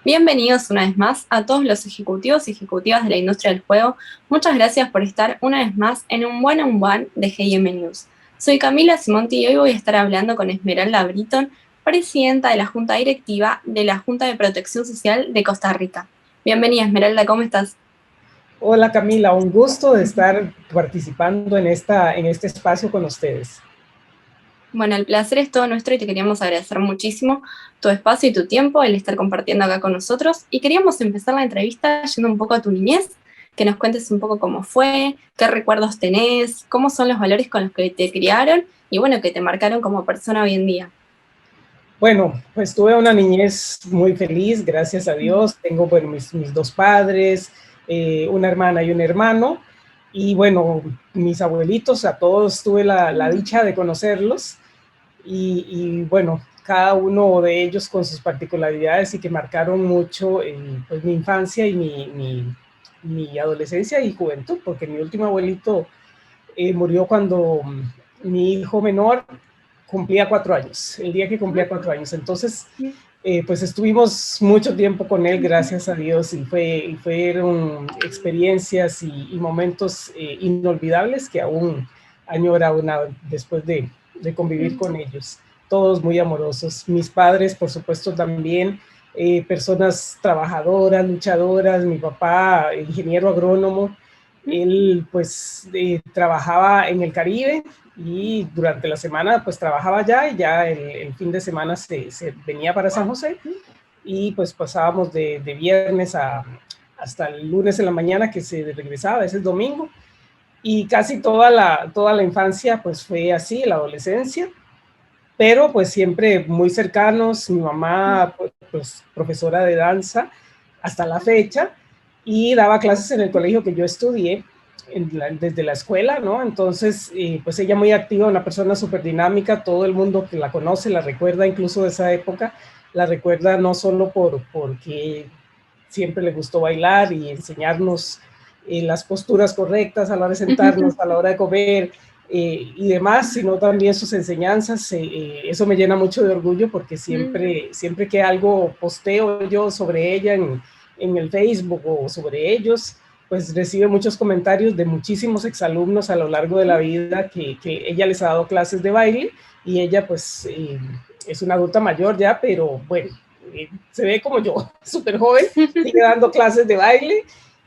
Bienvenidos una vez más a todos los ejecutivos y ejecutivas de la industria del juego. Muchas gracias por estar una vez más en un one-on-one de GM News. Soy Camila Simonti y hoy voy a estar hablando con Esmeralda Britton, presidenta de la Junta Directiva de la Junta de Protección Social de Costa Rica. Bienvenida, Esmeralda, ¿cómo estás? Hola Camila, un gusto de estar participando en este espacio con ustedes. Bueno, el placer es todo nuestro y te queríamos agradecer muchísimo tu espacio y tu tiempo, el estar compartiendo acá con nosotros. Y queríamos empezar la entrevista yendo un poco a tu niñez, que nos cuentes un poco cómo fue, qué recuerdos tenés, cómo son los valores con los que te criaron y bueno, que te marcaron como persona hoy en día. Bueno, pues tuve una niñez muy feliz, gracias a Dios. Tengo bueno, mis dos padres, una hermana y un hermano. Y bueno, mis abuelitos, a todos tuve la dicha de conocerlos. Bueno, cada uno de ellos con sus particularidades y que marcaron mucho pues, mi infancia y mi adolescencia y juventud, porque mi último abuelito murió cuando mi hijo menor cumplía 4 años, el día que cumplía 4 años. Entonces, pues estuvimos mucho tiempo con él, gracias a Dios, y fueron experiencias y momentos inolvidables que aún añora una después de convivir con ellos. Todos muy amorosos. Mis padres, por supuesto, también personas trabajadoras, luchadoras. Mi papá, ingeniero agrónomo, él pues trabajaba en el Caribe y durante la semana pues trabajaba allá y ya el fin de semana se venía para San José y pues pasábamos de viernes hasta el lunes en la mañana que se regresaba, ese es domingo. Y casi toda la infancia pues fue así, la adolescencia, pero pues siempre muy cercanos. Mi mamá pues profesora de danza hasta la fecha y daba clases en el colegio que yo estudié desde la escuela, ¿no? Entonces, pues ella muy activa, una persona súper dinámica, todo el mundo que la conoce la recuerda incluso de esa época, la recuerda no solo porque siempre le gustó bailar y enseñarnos las posturas correctas a la hora de sentarnos, a la hora de comer, y demás, sino también sus enseñanzas. Eso me llena mucho de orgullo porque siempre que algo posteo yo sobre ella en el Facebook o sobre ellos, pues recibe muchos comentarios de muchísimos exalumnos a lo largo de la vida que ella les ha dado clases de baile y ella pues es una adulta mayor ya, pero bueno, se ve como yo, súper joven, sigue dando clases de baile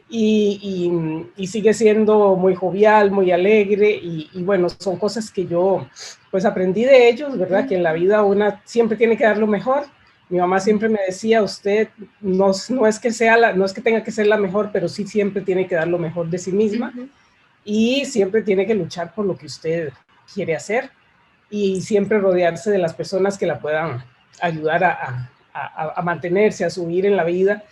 y sigue siendo muy jovial, muy alegre y bueno, son cosas que yo pues aprendí de ellos, ¿verdad? Que en la vida una siempre tiene que dar lo mejor. Mi mamá siempre me decía, usted no es que no es que tenga que ser la mejor, pero sí siempre tiene que dar lo mejor de sí misma y siempre tiene que luchar por lo que usted quiere hacer y siempre rodearse de las personas que la puedan ayudar a mantenerse, a subir en la vida.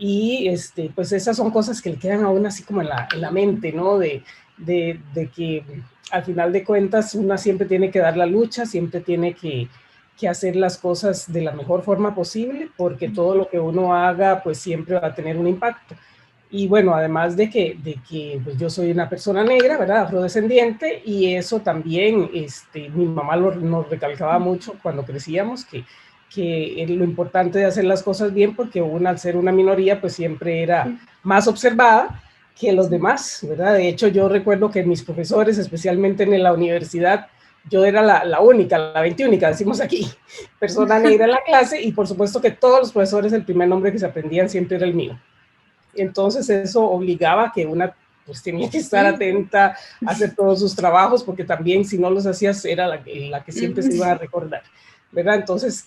Y pues esas son cosas que le quedan aún así como en la mente, ¿no? De que al final de cuentas una siempre tiene que dar la lucha, siempre tiene que hacer las cosas de la mejor forma posible, porque todo lo que uno haga pues siempre va a tener un impacto. Y bueno, además de que pues yo soy una persona negra, ¿verdad? Afrodescendiente, y eso también mi mamá nos recalcaba mucho cuando crecíamos, que lo importante de hacer las cosas bien, porque una, al ser una minoría, pues siempre era más observada que los demás, ¿verdad? De hecho, yo recuerdo que mis profesores, especialmente en la universidad, yo era la única, la 21, decimos aquí, persona negra en la clase, y por supuesto que todos los profesores, el primer nombre que se aprendían siempre era el mío. Entonces eso obligaba a que una pues tenía que estar atenta a hacer todos sus trabajos, porque también si no los hacías era la que siempre se iba a recordar, ¿verdad? Entonces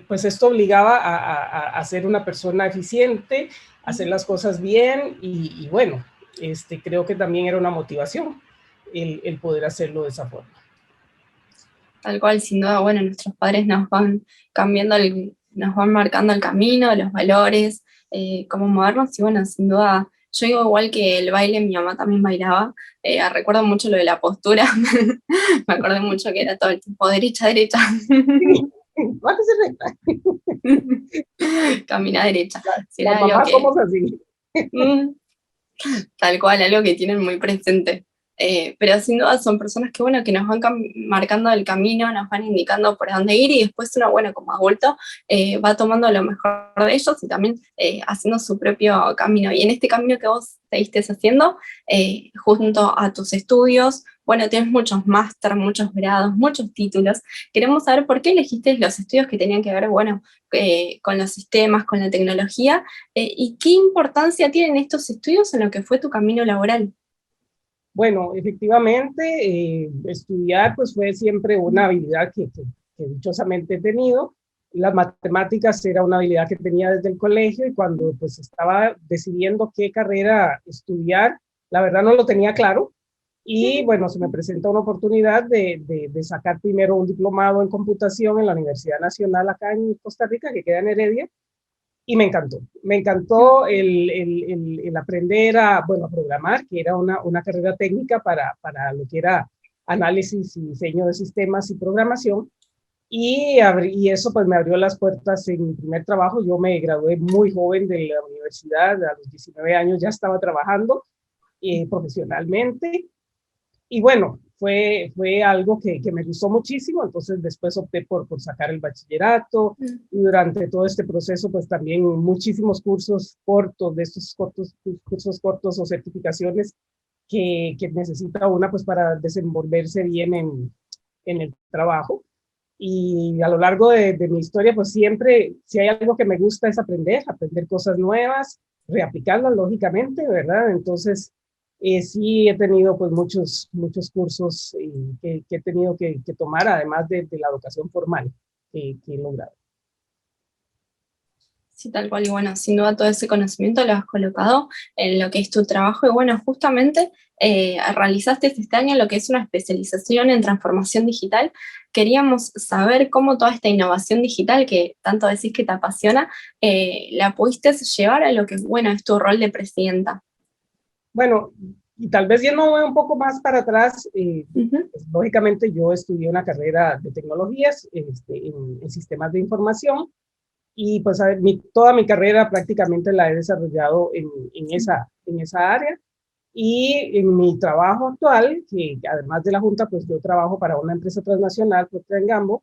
pues esto obligaba a ser una persona eficiente, a hacer las cosas bien y bueno, creo que también era una motivación el poder hacerlo de esa forma. Tal cual, sin duda, bueno, nuestros padres nos van cambiando, nos van marcando el camino, los valores, cómo movernos, y bueno, sin duda, yo digo igual que el baile, mi mamá también bailaba, recuerdo mucho lo de la postura, me acordé mucho que era todo el tiempo derecha, derecha, Sí, va a ser recta. camina derecha, si Las era algo mamás que, somos así. mm, tal cual, algo que tienen muy presente. pero sin duda son personas que, bueno, que nos van marcando el camino, nos van indicando por dónde ir y después uno, bueno, como adulto, va tomando lo mejor de ellos y también haciendo su propio camino. Y en este camino que vos seguiste haciendo, junto a tus estudios, bueno, tienes muchos máster, muchos grados, muchos títulos. Queremos saber por qué elegiste los estudios que tenían que ver, bueno, con los sistemas, con la tecnología, y qué importancia tienen estos estudios en lo que fue tu camino laboral. Bueno, efectivamente, estudiar pues fue siempre una habilidad que dichosamente he tenido. Las matemáticas era una habilidad que tenía desde el colegio y cuando pues estaba decidiendo qué carrera estudiar, la verdad no lo tenía claro. Y bueno, se me presentó una oportunidad de sacar primero un diplomado en computación en la Universidad Nacional acá en Costa Rica, que queda en Heredia, y me encantó. Me encantó el aprender a, bueno, a programar, que era una carrera técnica para lo que era análisis y diseño de sistemas y programación. Y eso pues me abrió las puertas en mi primer trabajo. Yo me gradué muy joven de la universidad, a los 19 años ya estaba trabajando profesionalmente. Y bueno, fue algo que me gustó muchísimo, entonces después opté por sacar el bachillerato y durante todo este proceso pues también muchísimos cursos cortos, de estos cursos cortos o certificaciones que necesita una pues para desenvolverse bien en el trabajo. Y a lo largo de mi historia pues siempre, si hay algo que me gusta es aprender cosas nuevas, reaplicarlas lógicamente, ¿verdad? Entonces sí he tenido pues muchos cursos que he tenido que tomar, además de la educación formal que he logrado. Sí, tal cual, y bueno, sin duda todo ese conocimiento lo has colocado en lo que es tu trabajo, y bueno, justamente realizaste este año lo que es una especialización en transformación digital. Queríamos saber cómo toda esta innovación digital que tanto decís que te apasiona, la pudiste llevar a lo que, bueno, es tu rol de presidenta. Bueno, y tal vez yendo un poco más para atrás, pues, lógicamente yo estudié una carrera de tecnologías en sistemas de información. Y pues a ver, toda mi carrera prácticamente la he desarrollado en esa área. Y en mi trabajo actual, que además de la Junta, pues yo trabajo para una empresa transnacional, Procter & Gamble,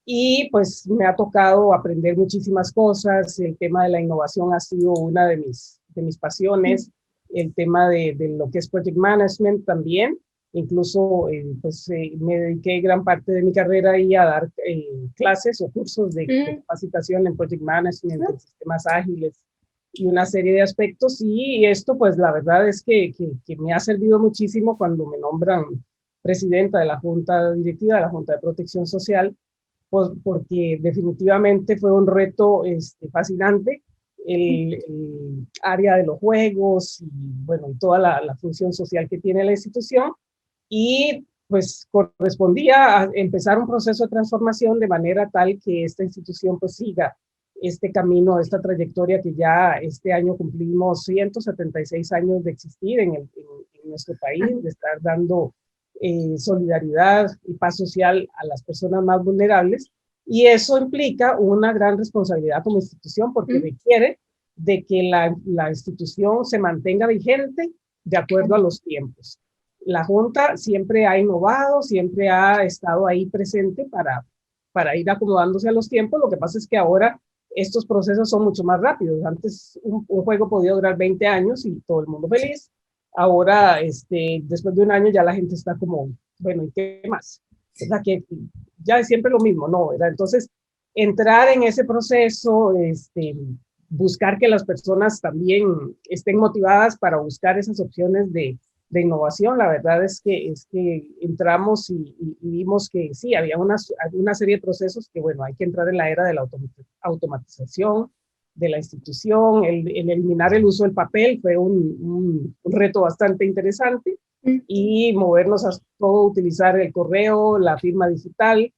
y pues me ha tocado aprender muchísimas cosas. El tema de la innovación ha sido una de mis pasiones, el tema de lo que es Project Management también. Incluso me dediqué gran parte de mi carrera ahí a dar clases o cursos de capacitación en Project Management, en sistemas ágiles y una serie de aspectos. Y esto pues la verdad es que me ha servido muchísimo cuando me nombran presidenta de la Junta Directiva de la Junta de Protección Social, porque definitivamente fue un reto fascinante. El área de los juegos y bueno, y toda la función social que tiene la institución, y pues correspondía a empezar un proceso de transformación de manera tal que esta institución pues siga este camino, esta trayectoria que ya este año cumplimos 176 años de existir en nuestro país, de estar dando solidaridad y paz social a las personas más vulnerables. Y eso implica una gran responsabilidad como institución porque requiere de que la institución se mantenga vigente de acuerdo a los tiempos. La Junta siempre ha innovado, siempre ha estado ahí presente para ir acomodándose a los tiempos. Lo que pasa es que ahora estos procesos son mucho más rápidos. Antes un juego podía durar 20 años y todo el mundo feliz. Ahora, después de un año ya la gente está como, bueno, ¿y qué más? ¿Verdad? Que ya es siempre lo mismo, ¿no? ¿Verdad? Entonces, entrar en ese proceso, buscar que las personas también estén motivadas para buscar esas opciones de innovación. La verdad es que entramos y vimos que sí, había una serie de procesos que, bueno, hay que entrar en la era de la automatización de la institución, el eliminar el uso del papel fue un reto bastante interesante, y movernos a todo utilizar el correo, la firma digital,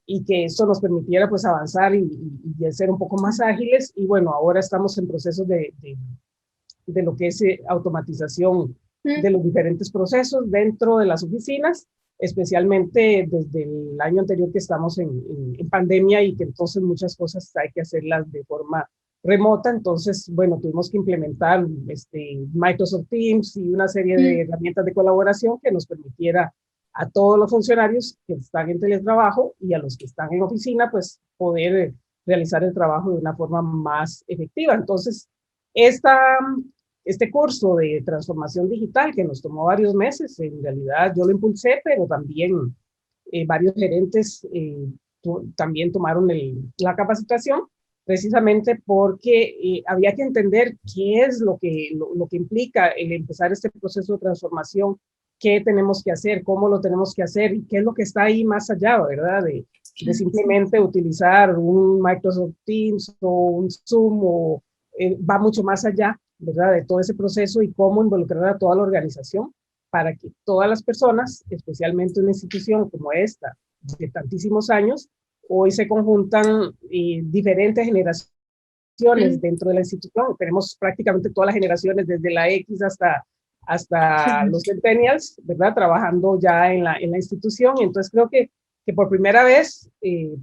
y que eso nos permitiera pues avanzar y ser un poco más ágiles. Y bueno, ahora estamos en procesos de lo que es automatización de los diferentes procesos dentro de las oficinas, especialmente desde el año anterior que estamos en pandemia y que entonces muchas cosas hay que hacerlas de forma remota, entonces, bueno, tuvimos que implementar Microsoft Teams y una serie de herramientas de colaboración que nos permitiera a todos los funcionarios que están en teletrabajo y a los que están en oficina, pues poder realizar el trabajo de una forma más efectiva. Entonces, esta, este curso de transformación digital que nos tomó varios meses, en realidad yo lo impulsé, pero también varios gerentes también tomaron la capacitación, precisamente porque había que entender qué es lo que implica el empezar este proceso de transformación, qué tenemos que hacer, cómo lo tenemos que hacer y qué es lo que está ahí más allá, ¿verdad? De simplemente utilizar un Microsoft Teams o un Zoom, o va mucho más allá, ¿verdad? De todo ese proceso y cómo involucrar a toda la organización para que todas las personas, especialmente una institución como esta, de tantísimos años, hoy se conjuntan diferentes generaciones dentro de la institución. Tenemos prácticamente todas las generaciones, desde la X hasta los centennials, ¿verdad? Trabajando ya en la institución. Y entonces creo que por primera vez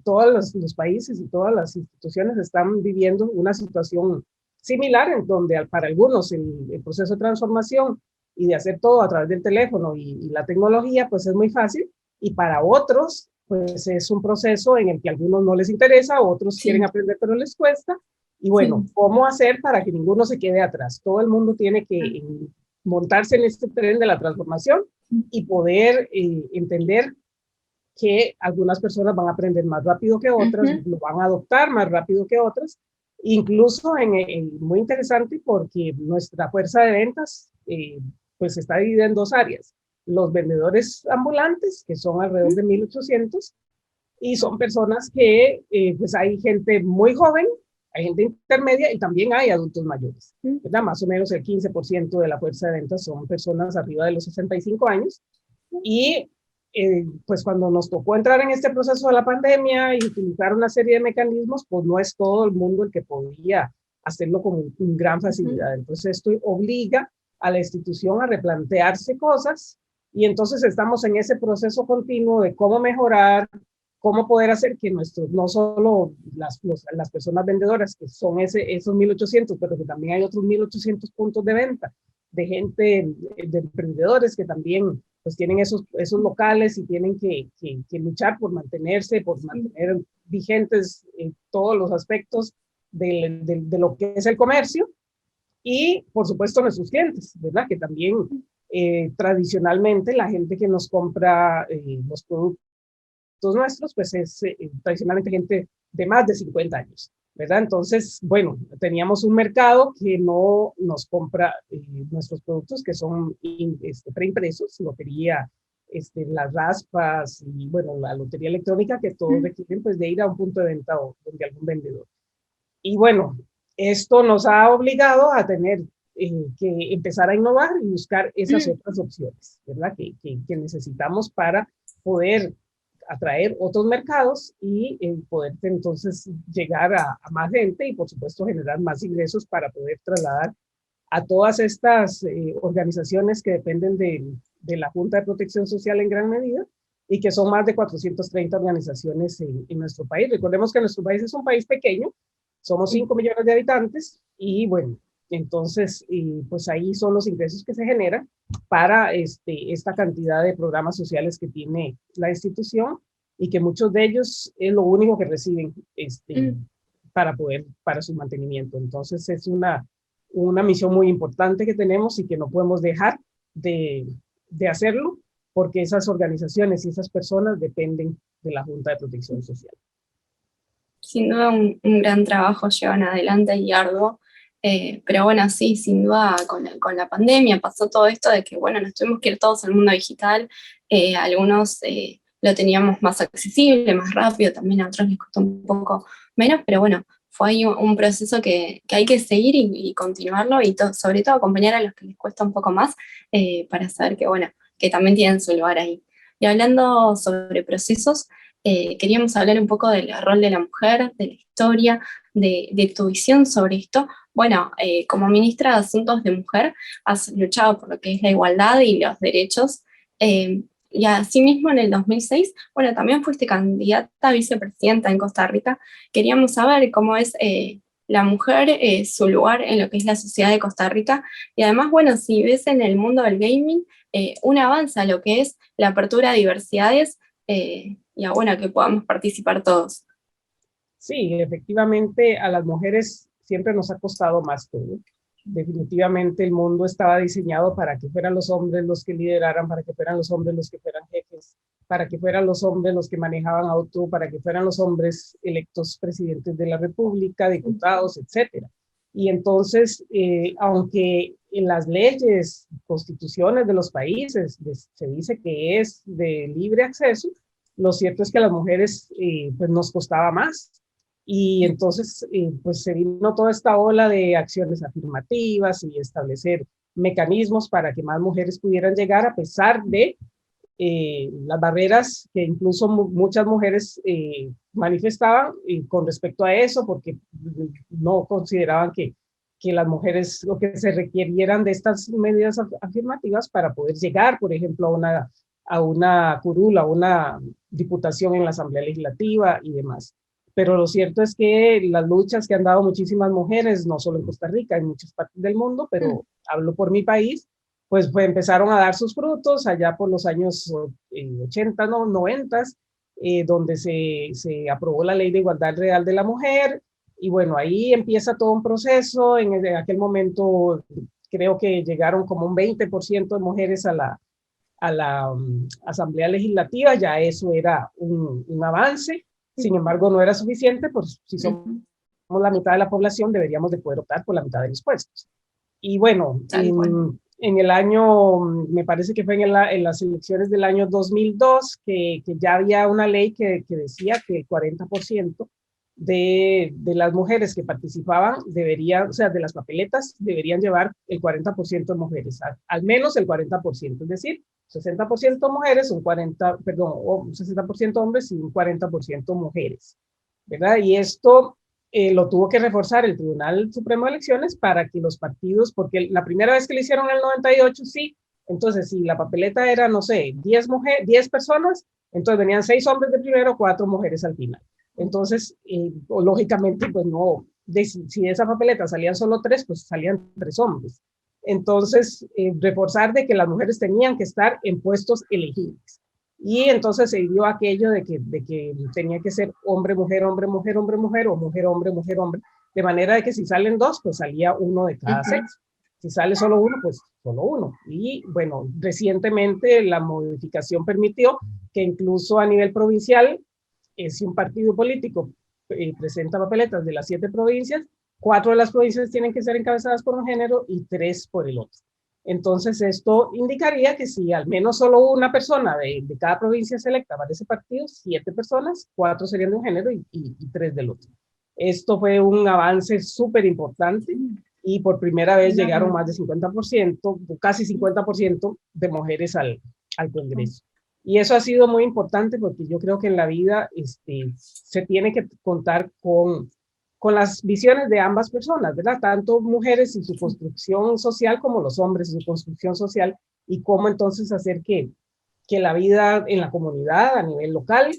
todos los países y todas las instituciones están viviendo una situación similar, en donde para algunos el proceso de transformación y de hacer todo a través del teléfono y la tecnología, pues es muy fácil, y para otros, pues es un proceso en el que a algunos no les interesa, otros quieren aprender pero les cuesta, y bueno, ¿cómo hacer para que ninguno se quede atrás? Todo el mundo tiene que montarse en este tren de la transformación y poder entender que algunas personas van a aprender más rápido que otras, lo van a adoptar más rápido que otras, incluso muy interesante porque nuestra fuerza de ventas pues está dividida en dos áreas. Los vendedores ambulantes, que son alrededor de 1.800, y son personas que pues hay gente muy joven, hay gente intermedia y también hay adultos mayores, ¿verdad? Más o menos el 15% de la fuerza de ventas son personas arriba de los 65 años, y pues cuando nos tocó entrar en este proceso de la pandemia y utilizar una serie de mecanismos, pues no es todo el mundo el que podía hacerlo con gran facilidad. Entonces esto obliga a la institución a replantearse cosas, y entonces estamos en ese proceso continuo de cómo mejorar, cómo poder hacer que no solo las personas vendedoras, que son esos 1.800, pero que también hay otros 1.800 puntos de venta, de gente, de emprendedores que también pues tienen esos locales y tienen que luchar por mantenerse, por mantener vigentes todos los aspectos de lo que es el comercio, y por supuesto nuestros clientes, ¿verdad? Que también tradicionalmente la gente que nos compra los productos nuestros, pues es tradicionalmente gente de más de 50 años, ¿verdad? Entonces, bueno, teníamos un mercado que no nos compra nuestros productos, que son preimpresos, lotería, las raspas y, bueno, la lotería electrónica, que todos requieren pues de ir a un punto de venta o de algún vendedor. Y bueno, esto nos ha obligado a tener que empezar a innovar y buscar esas otras opciones, ¿verdad? Que necesitamos para poder atraer otros mercados y poder entonces llegar a más gente y por supuesto generar más ingresos para poder trasladar a todas estas organizaciones que dependen de la Junta de Protección Social en gran medida, y que son más de 430 organizaciones en nuestro país. Recordemos que nuestro país es un país pequeño, somos 5 millones de habitantes, y bueno, entonces pues ahí son los ingresos que se generan para esta cantidad de programas sociales que tiene la institución, y que muchos de ellos es lo único que reciben para su mantenimiento. Entonces es una misión muy importante que tenemos y que no podemos dejar de hacerlo, porque esas organizaciones y esas personas dependen de la Junta de Protección Social. Sin duda un gran trabajo llevan adelante y arduo, pero bueno, sí, sin duda con la pandemia pasó todo esto de que, bueno, nos tuvimos que ir todos al mundo digital, algunos lo teníamos más accesible, más rápido, también a otros les costó un poco menos, pero bueno, fue ahí un proceso que hay que seguir y continuarlo, y sobre todo acompañar a los que les cuesta un poco más, para saber que, bueno, que también tienen su lugar ahí. Y hablando sobre procesos, queríamos hablar un poco del rol de la mujer, de la historia, de tu visión sobre esto. Bueno, como ministra de Asuntos de Mujer, has luchado por lo que es la igualdad y los derechos, y asimismo en el 2006, bueno, también fuiste candidata a vicepresidenta en Costa Rica. Queríamos saber cómo es la mujer, su lugar en lo que es la sociedad de Costa Rica. Y además, bueno, si ves en el mundo del gaming, un avance a lo que es la apertura a diversidades y a, bueno, que podamos participar todos. Sí, efectivamente a las mujeres siempre nos ha costado más todo. Definitivamente el mundo estaba diseñado para que fueran los hombres los que lideraran, para que fueran los hombres los que fueran jefes, para que fueran los hombres los que manejaban auto, para que fueran los hombres electos presidentes de la República, diputados, etcétera. Y entonces, aunque en las leyes, constituciones de los países se dice que es de libre acceso, lo cierto es que a las mujeres pues nos costaba más. Y entonces, pues se vino toda esta ola de acciones afirmativas y establecer mecanismos para que más mujeres pudieran llegar a pesar de las barreras que incluso muchas mujeres manifestaban con respecto a eso, porque no consideraban que las mujeres lo que se requirieran de estas medidas afirmativas para poder llegar, por ejemplo, a una curul, a una diputación en la Asamblea Legislativa y demás. Pero lo cierto es que las luchas que han dado muchísimas mujeres, no solo en Costa Rica, en muchas partes del mundo, pero hablo por mi país, pues empezaron a dar sus frutos allá por los años 80, no, 90, donde se aprobó la Ley de Igualdad Real de la Mujer, y bueno, ahí empieza todo un proceso. En aquel momento creo que llegaron como un 20% de mujeres a la Asamblea Legislativa, ya eso era un avance. Sin embargo, no era suficiente, pues si somos la mitad de la población, deberíamos de poder optar por la mitad de los puestos. Y bueno, en el año, me parece que fue en las elecciones del año 2002, que ya había una ley que decía que el 40% de las mujeres que participaban deberían, o sea, de las papeletas, deberían llevar el 40% de mujeres, al menos el 40%, es decir, 60% mujeres, un 60% hombres y un 40% mujeres, ¿verdad? Y esto lo tuvo que reforzar el Tribunal Supremo de Elecciones para que los partidos, porque la primera vez que lo hicieron en el 98, sí, entonces si la papeleta era, no sé, 10 personas, entonces venían 6 hombres de primero, 4 mujeres al final. Entonces, lógicamente, pues no, si de esa papeleta salían solo 3, pues salían 3 hombres. Entonces, reforzar de que las mujeres tenían que estar en puestos elegibles. Y entonces se dio aquello de que tenía que ser hombre, mujer, hombre, mujer, hombre, mujer, o mujer, hombre, mujer, hombre, de manera de que si salen 2, pues salía uno de cada sexo. Si sale solo uno, pues solo uno. Y bueno, recientemente la modificación permitió que incluso a nivel provincial, si un partido político presenta papeletas de las 7 provincias, 4 de las provincias tienen que ser encabezadas por un género y 3 por el otro. Entonces, esto indicaría que si al menos solo una persona de cada provincia selecta para ese partido, 7 personas, 4 serían de un género y 3 del otro. Esto fue un avance súper importante y por primera vez llegaron más de 50%, casi 50% de mujeres al Congreso. Y eso ha sido muy importante porque yo creo que en la vida se tiene que contar con las visiones de ambas personas, ¿verdad? Tanto mujeres y su construcción social como los hombres y su construcción social, y cómo entonces hacer que la vida en la comunidad a nivel local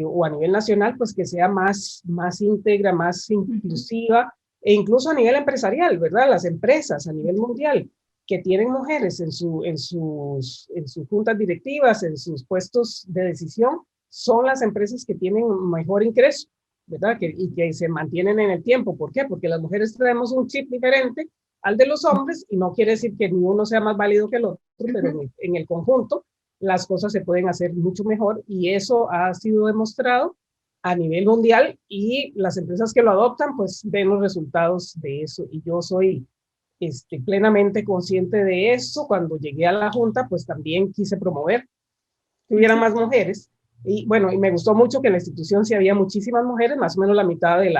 o a nivel nacional, pues que sea más íntegra, más inclusiva, e incluso a nivel empresarial, ¿verdad? Las empresas a nivel mundial que tienen mujeres en sus juntas directivas, en sus puestos de decisión, son las empresas que tienen mejor ingreso, ¿verdad? Y que se mantienen en el tiempo. ¿Por qué? Porque las mujeres traemos un chip diferente al de los hombres, y no quiere decir que ni uno sea más válido que el otro, pero en el conjunto las cosas se pueden hacer mucho mejor, y eso ha sido demostrado a nivel mundial, y las empresas que lo adoptan pues ven los resultados de eso, y yo soy plenamente consciente de eso. Cuando llegué a la Junta, pues también quise promover que hubiera más mujeres. Y bueno, y me gustó mucho que en la institución sí había muchísimas mujeres, más o menos la mitad de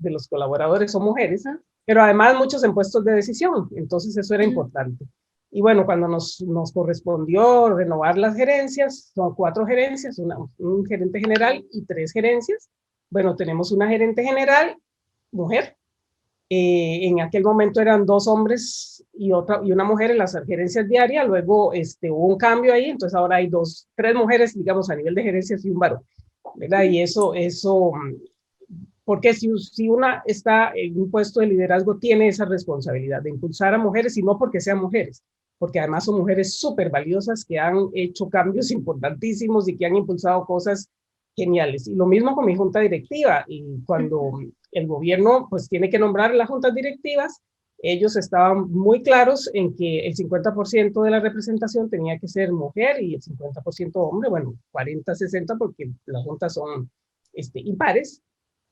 los colaboradores son mujeres, pero además muchos en puestos de decisión, entonces eso era importante. Y bueno, cuando nos correspondió renovar las gerencias, son 4 gerencias, un gerente general y 3 gerencias. Bueno, tenemos una gerente general, mujer. En aquel momento eran 2 hombres y una mujer en las gerencias diarias. Luego hubo un cambio ahí, entonces ahora hay 3 mujeres, digamos, a nivel de gerencias y un varón, ¿verdad? Y eso porque si una está en un puesto de liderazgo, tiene esa responsabilidad de impulsar a mujeres, y no porque sean mujeres, porque además son mujeres súper valiosas que han hecho cambios importantísimos y que han impulsado cosas geniales. Y lo mismo con mi junta directiva, y cuando el gobierno pues tiene que nombrar las juntas directivas, ellos estaban muy claros en que el 50% de la representación tenía que ser mujer y el 50% hombre, bueno, 40-60 porque las juntas son impares.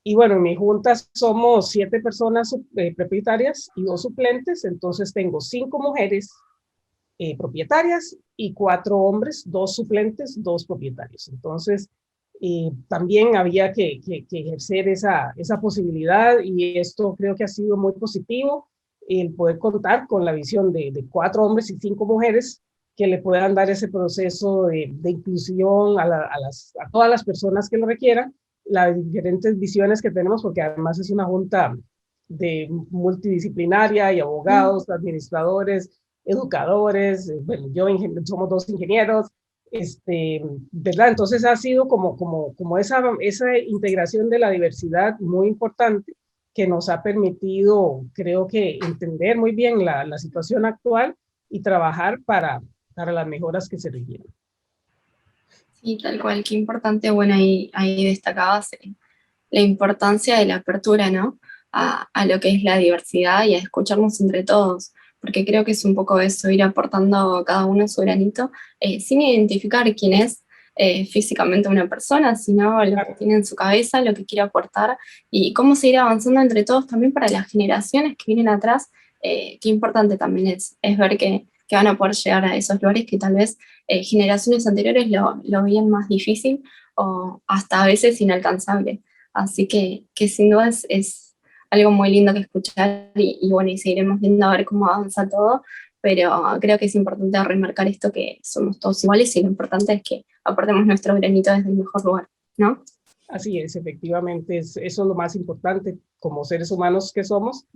Y bueno, en mi junta somos 7 personas propietarias y 2 suplentes, entonces tengo 5 mujeres propietarias y 4 hombres, 2 suplentes, 2 propietarios. Entonces, también había que ejercer esa posibilidad, y esto creo que ha sido muy positivo, el poder contar con la visión de 4 hombres y 5 mujeres que le puedan dar ese proceso de inclusión a todas las personas que lo requieran, las diferentes visiones que tenemos, porque además es una junta multidisciplinaria, hay abogados, administradores, educadores, bueno, somos 2 ingenieros, ¿verdad? Entonces ha sido como esa integración de la diversidad muy importante, que nos ha permitido, creo que, entender muy bien la situación actual y trabajar para las mejoras que se requieren. Sí, tal cual, qué importante, bueno, ahí destacabas la importancia de la apertura, ¿no? A lo que es la diversidad y a escucharnos entre todos, porque creo que es un poco eso, ir aportando cada uno su granito, sin identificar quién es físicamente una persona, sino lo que tiene en su cabeza, lo que quiere aportar y cómo seguir avanzando entre todos también para las generaciones que vienen atrás. Qué importante también es ver que van a poder llegar a esos lugares que tal vez generaciones anteriores lo veían más difícil o hasta a veces inalcanzable. Así que sin duda es algo muy lindo que escuchar y bueno, y seguiremos viendo a ver cómo avanza todo, pero creo que es importante remarcar esto, que somos todos iguales y lo importante es que aportemos nuestro granito desde el mejor lugar, ¿no? Así es, efectivamente, eso es lo más importante. Como seres humanos que somos,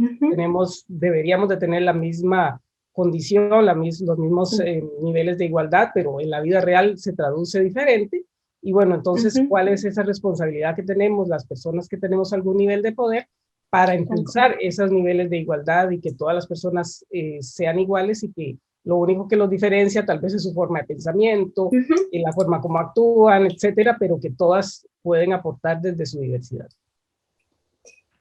deberíamos de tener la misma condición, los mismos niveles de igualdad, pero en la vida real se traduce diferente. Y bueno, entonces, ¿cuál es esa responsabilidad que tenemos las personas que tenemos algún nivel de poder para impulsar esos niveles de igualdad y que todas las personas sean iguales, y que lo único que los diferencia tal vez es su forma de pensamiento, y la forma como actúan, etcétera, pero que todas pueden aportar desde su diversidad?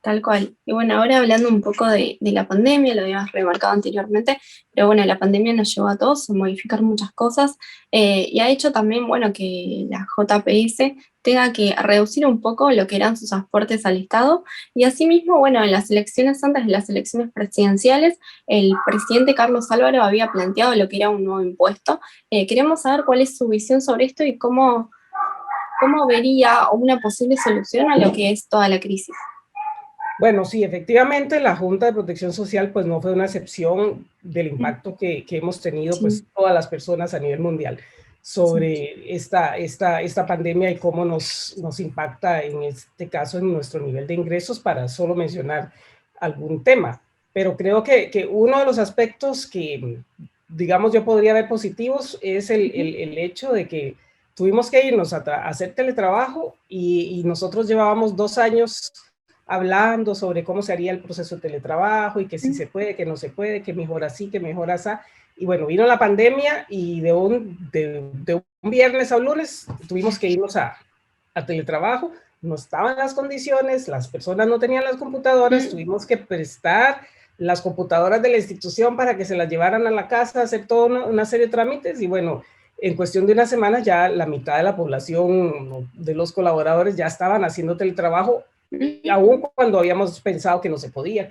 Tal cual. Y bueno, ahora hablando un poco de la pandemia, lo habíamos remarcado anteriormente, pero bueno, la pandemia nos llevó a todos a modificar muchas cosas y ha hecho también, bueno, que la JPS tenga que reducir un poco lo que eran sus aportes al Estado. Y asimismo, bueno, en las elecciones, antes de las elecciones presidenciales, el presidente Carlos Álvaro había planteado lo que era un nuevo impuesto. Queremos saber cuál es su visión sobre esto y cómo vería una posible solución a lo que es toda la crisis. Bueno, sí, efectivamente, la Junta de Protección Social pues no fue una excepción del impacto que hemos tenido pues todas las personas a nivel mundial sobre esta pandemia y cómo nos impacta en este caso en nuestro nivel de ingresos, para solo mencionar algún tema. Pero creo que uno de los aspectos que, digamos, yo podría ver positivos es el hecho de que tuvimos que irnos a hacer teletrabajo, y nosotros llevábamos 2 años hablando sobre cómo se haría el proceso de teletrabajo, y que si se puede, que no se puede, que mejor así, que mejor así. Y bueno, vino la pandemia, y de un viernes a un lunes tuvimos que irnos a teletrabajo. No estaban las condiciones, las personas no tenían las computadoras, tuvimos que prestar las computadoras de la institución para que se las llevaran a la casa, hacer toda una serie de trámites, y bueno, en cuestión de una semana ya la mitad de la población de los colaboradores ya estaban haciendo teletrabajo, aún cuando habíamos pensado que no se podía,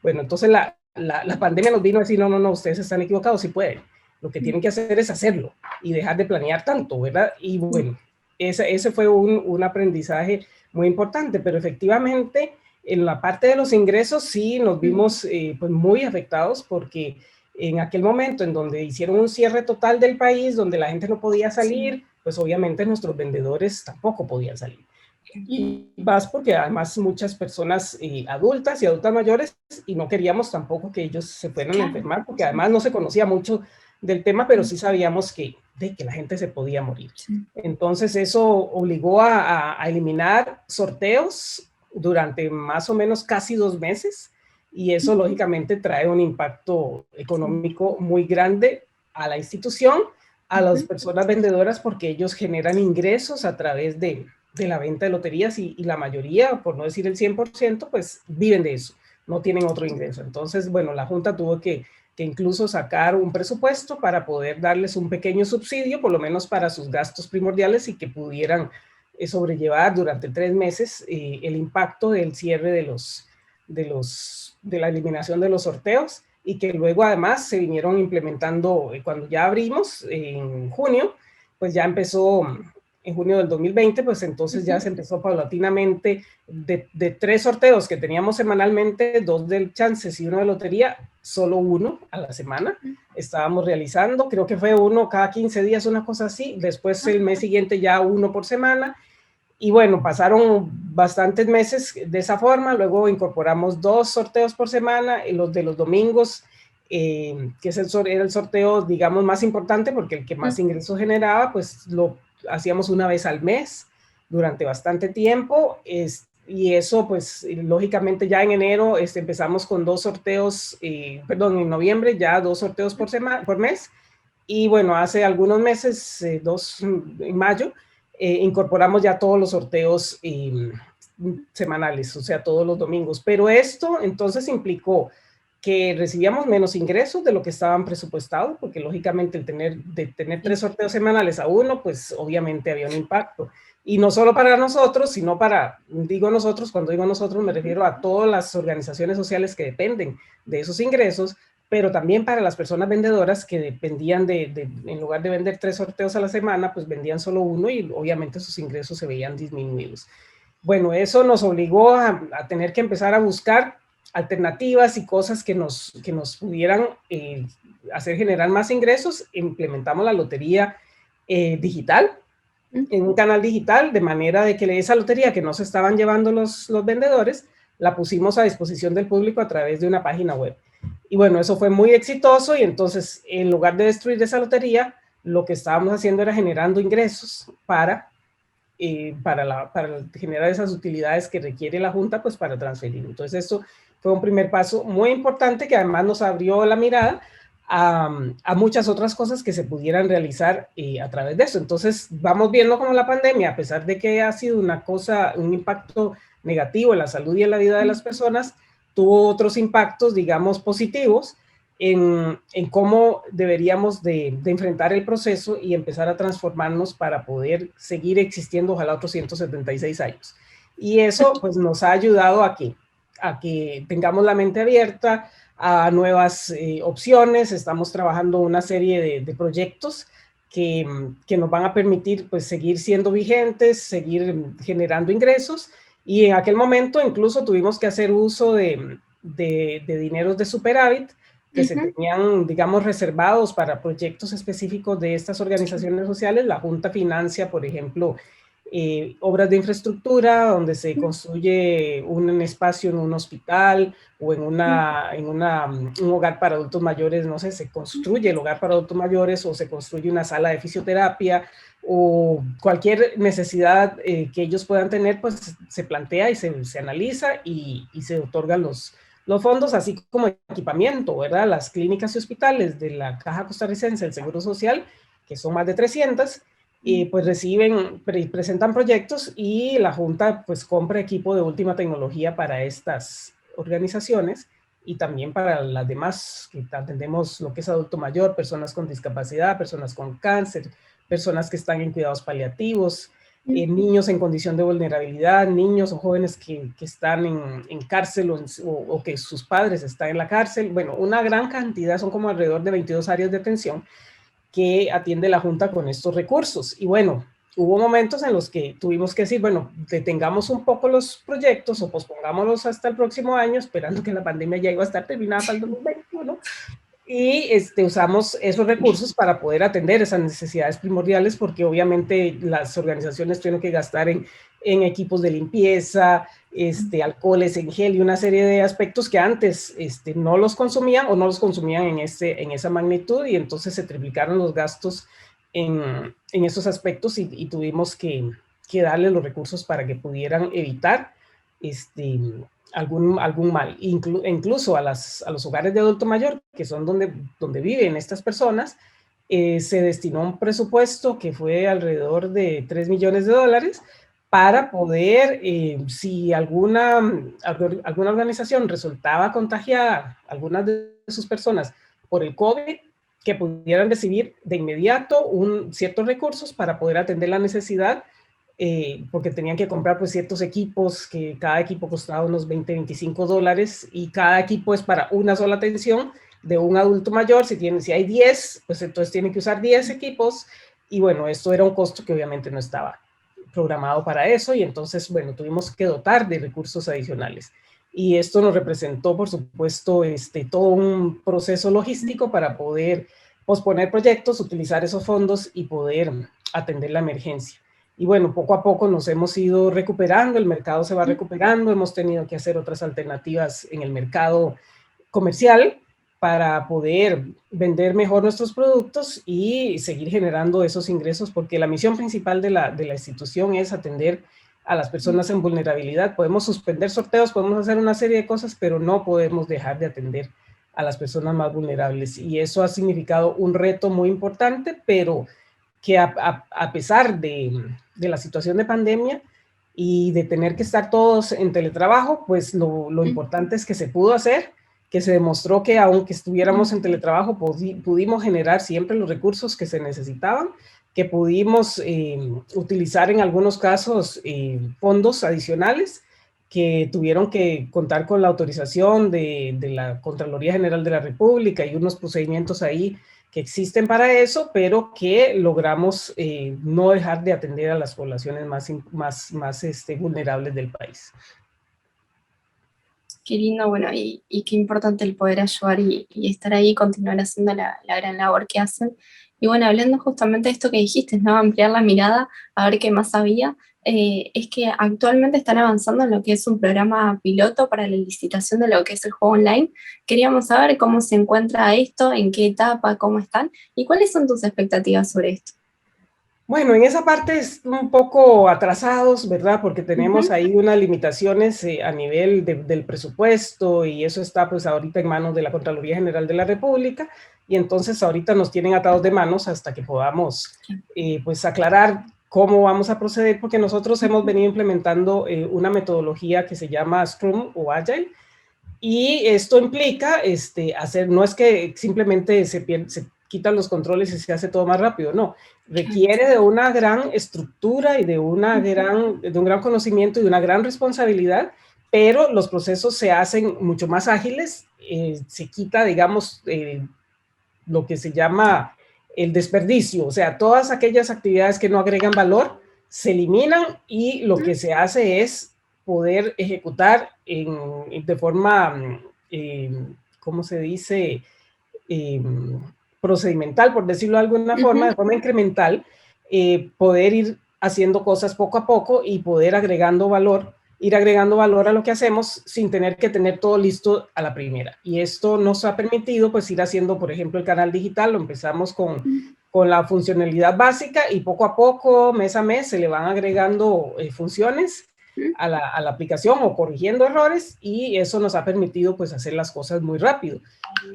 bueno, entonces la pandemia nos vino a decir, no, ustedes están equivocados, sí pueden, lo que tienen que hacer es hacerlo y dejar de planear tanto, ¿verdad? Y bueno, ese fue un aprendizaje muy importante, pero efectivamente en la parte de los ingresos sí nos vimos pues muy afectados, porque en aquel momento en donde hicieron un cierre total del país, donde la gente no podía salir, pues obviamente nuestros vendedores tampoco podían salir. Y más porque además muchas personas adultas y adultas mayores, y no queríamos tampoco que ellos se fueran a enfermar, porque además no se conocía mucho del tema, pero sí sabíamos que la gente se podía morir. Entonces eso obligó a eliminar sorteos durante más o menos casi 2 meses, y eso lógicamente trae un impacto económico muy grande a la institución, a las personas vendedoras, porque ellos generan ingresos a través de la venta de loterías y la mayoría, por no decir el 100%, pues viven de eso, no tienen otro ingreso. Entonces, bueno, la Junta tuvo que incluso sacar un presupuesto para poder darles un pequeño subsidio, por lo menos para sus gastos primordiales y que pudieran sobrellevar durante 3 meses el impacto del cierre de la eliminación de los sorteos, y que luego además se vinieron implementando cuando ya abrimos en junio, pues ya empezó en junio del 2020, pues entonces ya se empezó paulatinamente de 3 sorteos que teníamos semanalmente, 2 del Chances y 1 de lotería, solo 1 a la semana estábamos realizando, creo que fue 1 cada 15 días, una cosa así, después el mes siguiente ya 1 por semana, y bueno, pasaron bastantes meses de esa forma, luego incorporamos 2 sorteos por semana, los de los domingos, que era el sorteo, digamos, más importante, porque el que más ingresos generaba, pues lo hacíamos una vez al mes durante bastante tiempo, y eso, pues, lógicamente ya en enero empezamos con 2 sorteos, perdón, en noviembre ya 2 sorteos por mes, y bueno, hace algunos meses, 2 en mayo, incorporamos ya todos los sorteos semanales, o sea, todos los domingos. Pero esto entonces implicó que recibíamos menos ingresos de lo que estaban presupuestados, porque lógicamente de tener 3 sorteos semanales a 1, pues obviamente había un impacto. Y no solo para nosotros, sino digo nosotros, cuando digo nosotros me refiero a todas las organizaciones sociales que dependen de esos ingresos, pero también para las personas vendedoras que dependían en lugar de vender 3 sorteos a la semana, pues vendían solo 1 y obviamente sus ingresos se veían disminuidos. Bueno, eso nos obligó a tener que empezar a buscar alternativas y cosas que nos pudieran hacer generar más ingresos. Implementamos la lotería digital, en un canal digital, de manera de que esa lotería que no se estaban llevando los vendedores, la pusimos a disposición del público a través de una página web. Y bueno, eso fue muy exitoso, y entonces en lugar de destruir esa lotería, lo que estábamos haciendo era generando ingresos para generar esas utilidades que requiere la Junta, pues para transferir. Entonces eso fue un primer paso muy importante, que además nos abrió la mirada a muchas otras cosas que se pudieran realizar a través de eso. Entonces vamos viendo cómo la pandemia, a pesar de que ha sido un impacto negativo en la salud y en la vida de las personas, tuvo otros impactos, digamos, positivos en cómo deberíamos de enfrentar el proceso y empezar a transformarnos para poder seguir existiendo, ojalá otros 176 años. Y eso pues nos ha ayudado a que tengamos la mente abierta a nuevas opciones. Estamos trabajando una serie de proyectos que nos van a permitir pues seguir siendo vigentes, seguir generando ingresos, y en aquel momento incluso tuvimos que hacer uso de dineros de superávit que se tenían, digamos, reservados para proyectos específicos de estas organizaciones sociales. La Junta financia, por ejemplo, obras de infraestructura donde se construye un espacio en un hospital o en un hogar para adultos mayores, no sé, se construye el hogar para adultos mayores, o se construye una sala de fisioterapia, o cualquier necesidad que ellos puedan tener, pues se plantea y se analiza y se otorgan los fondos, así como equipamiento, ¿verdad? Las clínicas y hospitales de la Caja Costarricense del Seguro Social, que son más de 300, pues presentan proyectos, y la Junta pues compra equipo de última tecnología para estas organizaciones, y también para las demás, que atendemos lo que es adulto mayor, personas con discapacidad, personas con cáncer, personas que están en cuidados paliativos, niños en condición de vulnerabilidad, niños o jóvenes que están en cárcel, o que sus padres están en la cárcel. Bueno, una gran cantidad, son como alrededor de 22 áreas de atención que atiende la Junta con estos recursos. Y bueno, hubo momentos en los que tuvimos que decir, bueno, detengamos un poco los proyectos o pospongámoslos hasta el próximo año, esperando que la pandemia ya iba a estar terminada para el 2021, y usamos esos recursos para poder atender esas necesidades primordiales, porque obviamente las organizaciones tienen que gastar en equipos de limpieza, alcoholes en gel y una serie de aspectos que antes no los consumían, o no los consumían en esa magnitud, y entonces se triplicaron los gastos en esos aspectos, y tuvimos que darle los recursos para que pudieran evitar este, algún mal. Incluso a los hogares de adulto mayor, que son donde viven estas personas, se destinó un presupuesto que fue alrededor de $3 millones para poder, si alguna organización resultaba contagiada, algunas de sus personas, por el COVID, que pudieran recibir de inmediato ciertos recursos para poder atender la necesidad, porque tenían que comprar pues ciertos equipos, que cada equipo costaba unos $20-25, y cada equipo es para una sola atención de un adulto mayor. Si hay 10, pues entonces tienen que usar 10 equipos, y bueno, esto era un costo que obviamente no estaba programado para eso, y entonces, bueno, tuvimos que dotar de recursos adicionales. Y esto nos representó, por supuesto, todo un proceso logístico para poder posponer proyectos, utilizar esos fondos y poder atender la emergencia. Y bueno, poco a poco nos hemos ido recuperando, el mercado se va recuperando, hemos tenido que hacer otras alternativas en el mercado comercial para poder vender mejor nuestros productos y seguir generando esos ingresos, porque la misión principal de la institución es atender a las personas en vulnerabilidad. Podemos suspender sorteos, podemos hacer una serie de cosas, pero no podemos dejar de atender a las personas más vulnerables. Y eso ha significado un reto muy importante, pero que a pesar de la situación de pandemia y de tener que estar todos en teletrabajo, pues lo importante es que se pudo hacer, que se demostró que aunque estuviéramos en teletrabajo, pudimos generar siempre los recursos que se necesitaban, que pudimos utilizar en algunos casos fondos adicionales que tuvieron que contar con la autorización de la Contraloría General de la República y unos procedimientos ahí que existen para eso, pero que logramos no dejar de atender a las poblaciones más vulnerables del país. Qué lindo, bueno, y qué importante el poder ayudar y estar ahí y continuar haciendo la gran labor que hacen. Y bueno, hablando justamente de esto que dijiste, ¿no? Ampliar la mirada a ver qué más había, es que actualmente están avanzando en lo que es un programa piloto para la licitación de lo que es el juego online. Queríamos saber cómo se encuentra esto, en qué etapa, cómo están, y cuáles son tus expectativas sobre esto. Bueno, en esa parte es un poco atrasados, ¿verdad? Porque tenemos ahí unas limitaciones a nivel del presupuesto, y eso está pues ahorita en manos de la Contraloría General de la República, y entonces ahorita nos tienen atados de manos hasta que podamos pues aclarar cómo vamos a proceder, porque nosotros hemos venido implementando una metodología que se llama Scrum o Agile, y esto implica no es que simplemente se quitan los controles y se hace todo más rápido, no. Requiere de una gran estructura y de un gran conocimiento y de una gran responsabilidad, pero los procesos se hacen mucho más ágiles, se quita, digamos, lo que se llama el desperdicio, o sea, todas aquellas actividades que no agregan valor se eliminan, y lo que se hace es poder ejecutar de forma, ¿cómo se dice? Eh, Procedimental, por decirlo de alguna forma, de forma incremental, poder ir haciendo cosas poco a poco y poder ir agregando valor a lo que hacemos sin tener que tener todo listo a la primera. Y esto nos ha permitido pues ir haciendo, por ejemplo, el canal digital. Lo empezamos con la funcionalidad básica, y poco a poco, mes a mes, se le van agregando funciones a la aplicación o corrigiendo errores, y eso nos ha permitido pues hacer las cosas muy rápido.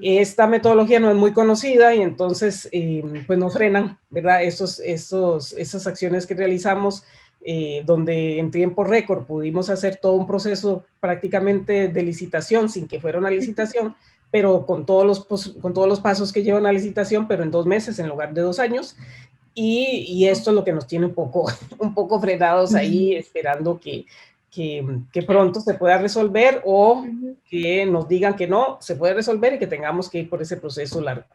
Esta metodología no es muy conocida, y entonces pues nos frenan, ¿verdad? Esas acciones que realizamos, donde en tiempo récord pudimos hacer todo un proceso prácticamente de licitación sin que fuera una licitación, pero con todos los pasos que lleva una licitación, pero en 2 meses en lugar de 2 años. Y esto es lo que nos tiene un poco frenados ahí, esperando que pronto se pueda resolver, o que nos digan que no se puede resolver y que tengamos que ir por ese proceso largo,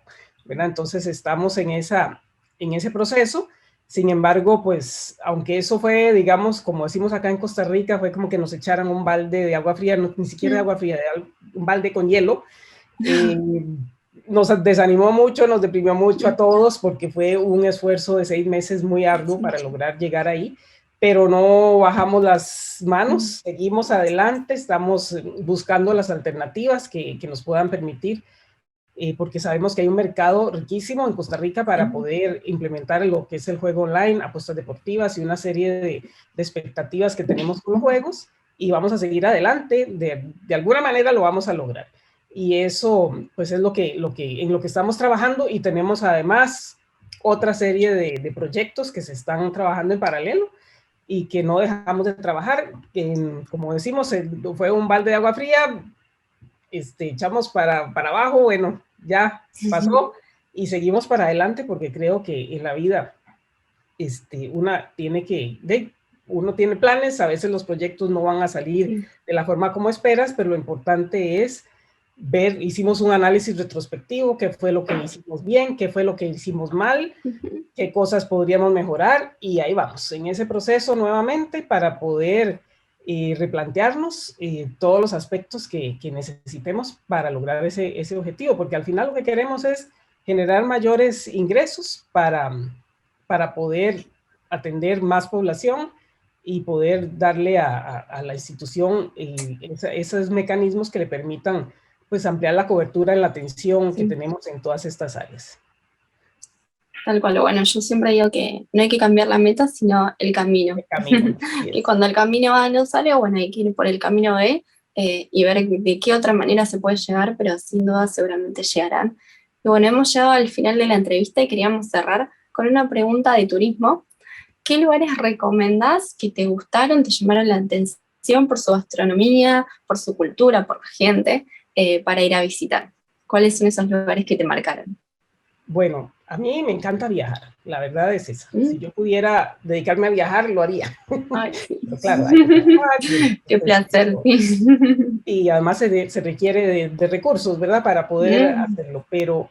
¿verdad? Entonces estamos en ese proceso. Sin embargo, pues, aunque eso fue, digamos, como decimos acá en Costa Rica, fue como que nos echaran un balde de agua fría, no, ni siquiera de agua fría, un balde con hielo. Nos desanimó mucho, nos deprimió mucho a todos, porque fue un esfuerzo de 6 meses muy arduo para lograr llegar ahí, pero no bajamos las manos, seguimos adelante, estamos buscando las alternativas que nos puedan permitir, porque sabemos que hay un mercado riquísimo en Costa Rica para poder implementar lo que es el juego online, apuestas deportivas y una serie de expectativas que tenemos con los juegos. y vamos a seguir adelante, de alguna manera lo vamos a lograr. Y eso pues es en lo que estamos trabajando, y tenemos además otra serie de proyectos que se están trabajando en paralelo y que no dejamos de trabajar. Como decimos, fue un balde de agua fría, echamos para abajo, bueno, ya pasó y seguimos para adelante, porque creo que en la vida uno tiene planes, a veces los proyectos no van a salir de la forma como esperas, pero lo importante es hicimos un análisis retrospectivo, qué fue lo que hicimos bien, qué fue lo que hicimos mal, qué cosas podríamos mejorar, y ahí vamos, en ese proceso nuevamente para poder replantearnos todos los aspectos que necesitemos para lograr ese objetivo, porque al final lo que queremos es generar mayores ingresos para poder atender más población y poder darle a la institución esos mecanismos que le permitan pues ampliar la cobertura en la atención que tenemos en todas estas áreas. Tal cual. Bueno, yo siempre digo que no hay que cambiar la meta, sino el camino. El camino. Y cuando el camino A no sale, bueno, hay que ir por el camino B y ver de qué otra manera se puede llegar, pero sin duda seguramente llegarán. Y bueno, hemos llegado al final de la entrevista y queríamos cerrar con una pregunta de turismo. ¿Qué lugares recomendás que te gustaron, te llamaron la atención por su gastronomía, por su cultura, por la gente, para ir a visitar? ¿Cuáles son esos lugares que te marcaron? Bueno, a mí me encanta viajar, la verdad es esa. Si yo pudiera dedicarme a viajar, lo haría. Ay, sí. Pero claro, hay que trabajar, qué placer. Y además se requiere de recursos, ¿verdad? Para poder hacerlo. Pero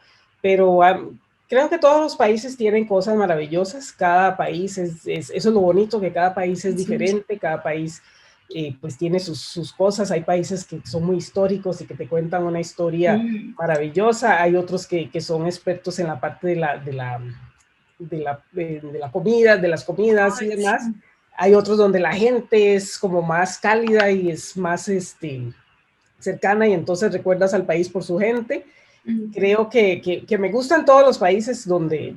creo que todos los países tienen cosas maravillosas. Cada país eso es lo bonito, que cada país es diferente, cada país pues tiene sus cosas. Hay países que son muy históricos y que te cuentan una historia maravillosa. Hay otros que son expertos en la parte de la comida, de las comidas y demás. Hay otros donde la gente es como más cálida y es más cercana, y entonces recuerdas al país por su gente. Creo que me gustan todos los países donde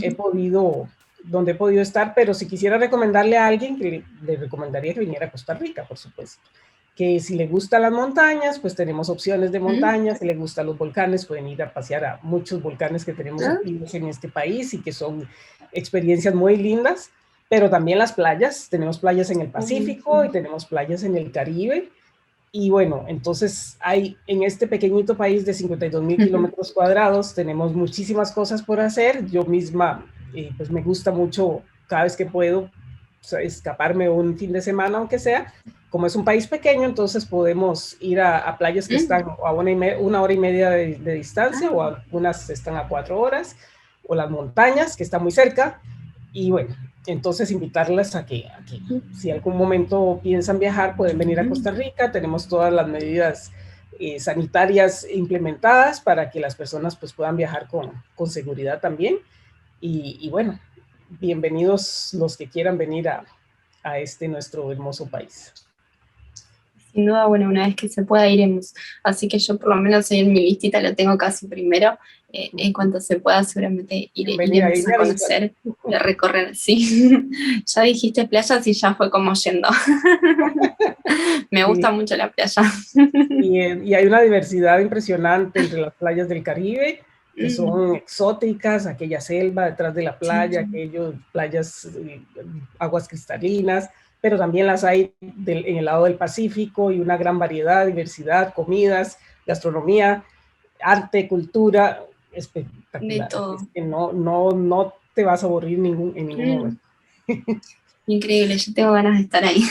he podido estar, pero si quisiera recomendarle a alguien, le recomendaría que viniera a Costa Rica, por supuesto. Que si le gustan las montañas, pues tenemos opciones de montañas. Si le gustan los volcanes, pueden ir a pasear a muchos volcanes que tenemos activos en este país y que son experiencias muy lindas. Pero también las playas, tenemos playas en el Pacífico y tenemos playas en el Caribe. Y bueno, entonces en este pequeñito país de 52,000 kilómetros cuadrados, tenemos muchísimas cosas por hacer. Yo misma, pues me gusta mucho cada vez que puedo escaparme un fin de semana, aunque sea. Como es un país pequeño, entonces podemos ir a playas que están a 1 hora y media de distancia, o algunas están a 4 horas, o las montañas, que están muy cerca. Y bueno, entonces invitarlas a que si algún momento piensan viajar, pueden venir a Costa Rica. Tenemos todas las medidas sanitarias implementadas para que las personas pues puedan viajar con seguridad también. Y bueno, bienvenidos los que quieran venir a nuestro hermoso país. Sin duda, bueno, una vez que se pueda iremos. Así que yo por lo menos en mi listita lo tengo casi primero. En cuanto se pueda, seguramente iremos a conocer, a recorrer. Sí, ya dijiste playas y ya fue como yendo. Me gusta mucho la playa. Y hay una diversidad impresionante entre las playas del Caribe, que son exóticas, aquella selva detrás de la playa, aquellas playas, aguas cristalinas, pero también las hay en el lado del Pacífico, y una gran variedad, diversidad, comidas, gastronomía, arte, cultura, espectacular. De todo. Es que no te vas a aburrir en ningún momento. Increíble, yo tengo ganas de estar ahí.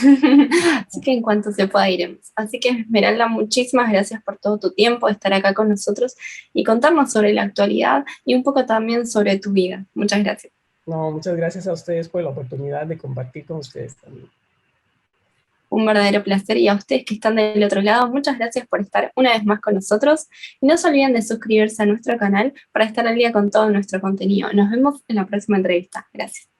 Así que en cuanto se pueda iremos. Así que Esmeralda, muchísimas gracias por todo tu tiempo, de estar acá con nosotros y contarnos sobre la actualidad y un poco también sobre tu vida. Muchas gracias. No, muchas gracias a ustedes por la oportunidad de compartir con ustedes también. Un verdadero placer, y a ustedes que están del otro lado, muchas gracias por estar una vez más con nosotros, y no se olviden de suscribirse a nuestro canal para estar al día con todo nuestro contenido. Nos vemos en la próxima entrevista. Gracias.